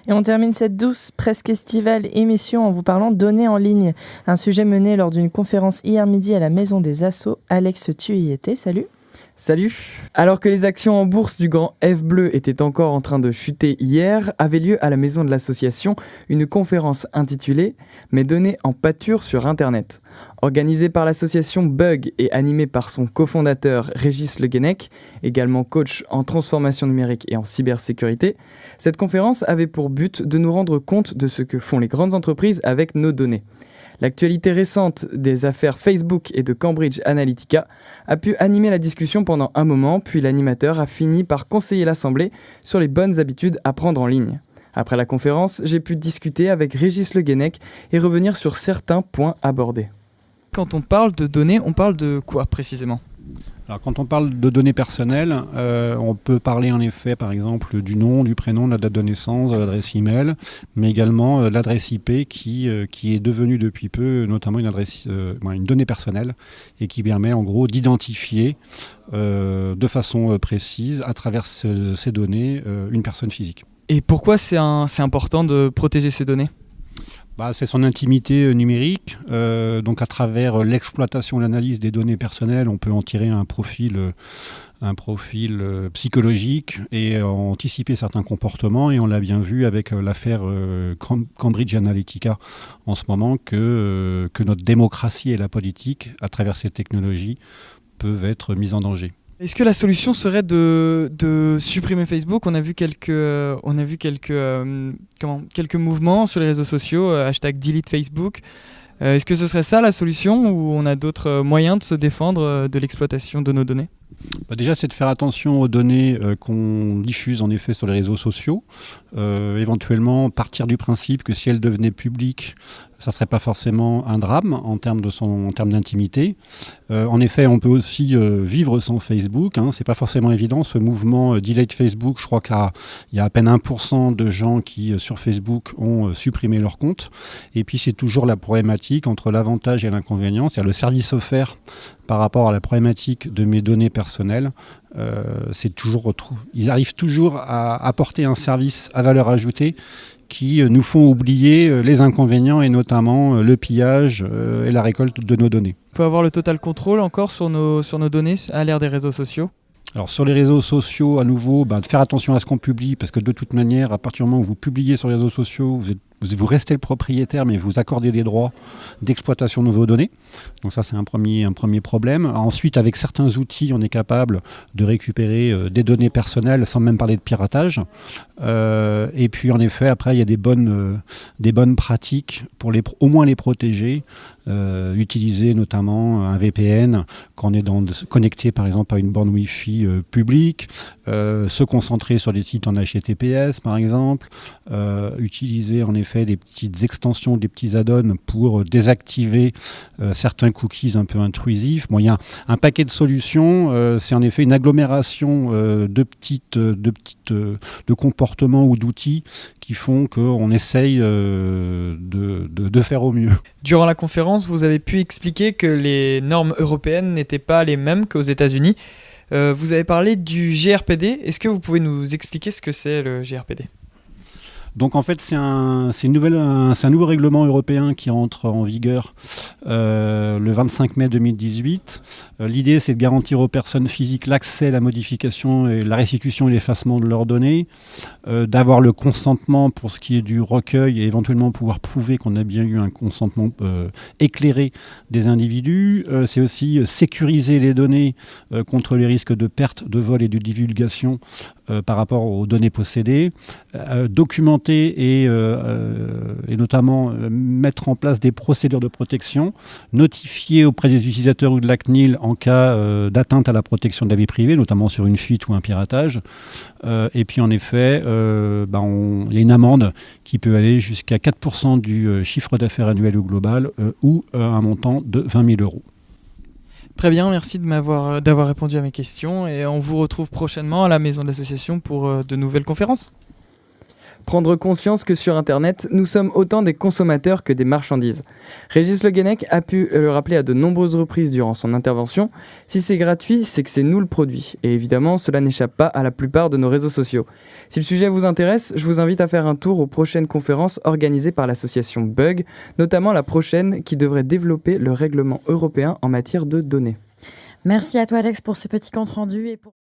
Et on termine cette douce, presque estivale émission en vous parlant données en ligne. Un sujet mené lors d'une conférence hier midi à la Maison des Assos. Alex, tu y étais, salut. Salut. Alors que les actions en bourse du grand F bleu étaient encore en train de chuter hier, avait lieu à la Maison de l'Association une conférence intitulée « Mes données en pâture sur Internet ». Organisée par l'association Bug et animée par son cofondateur Régis Le Guenec, également coach en transformation numérique et en cybersécurité, cette conférence avait pour but de nous rendre compte de ce que font les grandes entreprises avec nos données. L'actualité récente des affaires Facebook et de Cambridge Analytica a pu animer la discussion pendant un moment, puis l'animateur a fini par conseiller l'Assemblée sur les bonnes habitudes à prendre en ligne. Après la conférence, j'ai pu discuter avec Régis Le Guenec et revenir sur certains points abordés. Quand on parle de données, on parle de quoi précisément ? Alors, quand on parle de données personnelles, on peut parler en effet par exemple du nom, du prénom, de la date de naissance, de l'adresse email, mais également l'adresse IP qui est devenue depuis peu notamment une donnée personnelle et qui permet en gros d'identifier de façon précise à travers ces données une personne physique. Et pourquoi c'est important de protéger ces données ? C'est son intimité numérique. Donc à travers l'exploitation et l'analyse des données personnelles, on peut en tirer un profil psychologique et anticiper certains comportements. Et on l'a bien vu avec l'affaire Cambridge Analytica en ce moment que notre démocratie et la politique, à travers ces technologies, peuvent être mises en danger. Est-ce que la solution serait de supprimer Facebook ? On a vu quelques mouvements sur les réseaux sociaux, hashtag delete Facebook. Est-ce que ce serait ça la solution ou on a d'autres moyens de se défendre de l'exploitation de nos données ? Déjà, c'est de faire attention aux données qu'on diffuse en effet sur les réseaux sociaux. Éventuellement, partir du principe que si elles devenaient publiques, ça ne serait pas forcément un drame en termes d'intimité. En effet, on peut aussi vivre sans Facebook. Ce n'est pas forcément évident. Ce mouvement Delete Facebook, je crois qu'il y a à peine 1% de gens qui, sur Facebook, ont supprimé leur compte. Et puis, c'est toujours la problématique entre l'avantage et l'inconvénient, c'est-à-dire le service offert par rapport à la problématique de mes données personnelles. Ils arrivent toujours à apporter un service à valeur ajoutée qui nous font oublier les inconvénients et notamment le pillage et la récolte de nos données. On peut avoir le total contrôle encore sur nos données à l'ère des réseaux sociaux ? Alors sur les réseaux sociaux, à nouveau, de faire attention à ce qu'on publie, parce que de toute manière, à partir du moment où vous publiez sur les réseaux sociaux, vous restez le propriétaire, mais vous accordez des droits d'exploitation de vos données. Donc ça, c'est un premier problème. Ensuite, avec certains outils, on est capable de récupérer des données personnelles sans même parler de piratage. Et puis, en effet, après, il y a des bonnes pratiques pour au moins les protéger. Utiliser notamment un VPN quand on est connecté par exemple à une borne Wi-Fi publique, se concentrer sur des sites en HTTPS par exemple, utiliser en effet des petites extensions, des petits add-ons pour désactiver certains cookies un peu intrusifs. Il y a un paquet de solutions, c'est en effet une agglomération de comportements ou d'outils qui font qu'on essaye de faire au mieux. Durant la conférence, vous avez pu expliquer que les normes européennes n'étaient pas les mêmes qu'aux États-Unis. Vous avez parlé du GRPD. Est-ce que vous pouvez nous expliquer ce que c'est le GRPD ? Donc en fait, c'est un nouveau règlement européen qui entre en vigueur le 25 mai 2018. L'idée, c'est de garantir aux personnes physiques l'accès, la modification, et la restitution et l'effacement de leurs données, d'avoir le consentement pour ce qui est du recueil et éventuellement pouvoir prouver qu'on a bien eu un consentement éclairé des individus. C'est aussi sécuriser les données contre les risques de perte, de vol et de divulgation par rapport aux données possédées, documenter et notamment mettre en place des procédures de protection, notifier auprès des utilisateurs ou de la CNIL en cas d'atteinte à la protection de la vie privée, notamment sur une fuite ou un piratage. Et puis en effet, il y a une amende qui peut aller jusqu'à 4% du chiffre d'affaires annuel ou global ou un montant de 20 000 euros. Très bien, merci d'avoir répondu à mes questions et on vous retrouve prochainement à la Maison de l'Association pour de nouvelles conférences. Prendre conscience que sur Internet, nous sommes autant des consommateurs que des marchandises. Régis Le Guenec a pu le rappeler à de nombreuses reprises durant son intervention. Si c'est gratuit, c'est que c'est nous le produit. Et évidemment, cela n'échappe pas à la plupart de nos réseaux sociaux. Si le sujet vous intéresse, je vous invite à faire un tour aux prochaines conférences organisées par l'association Bug, notamment la prochaine qui devrait développer le règlement européen en matière de données. Merci à toi Alex pour ce petit compte rendu et pour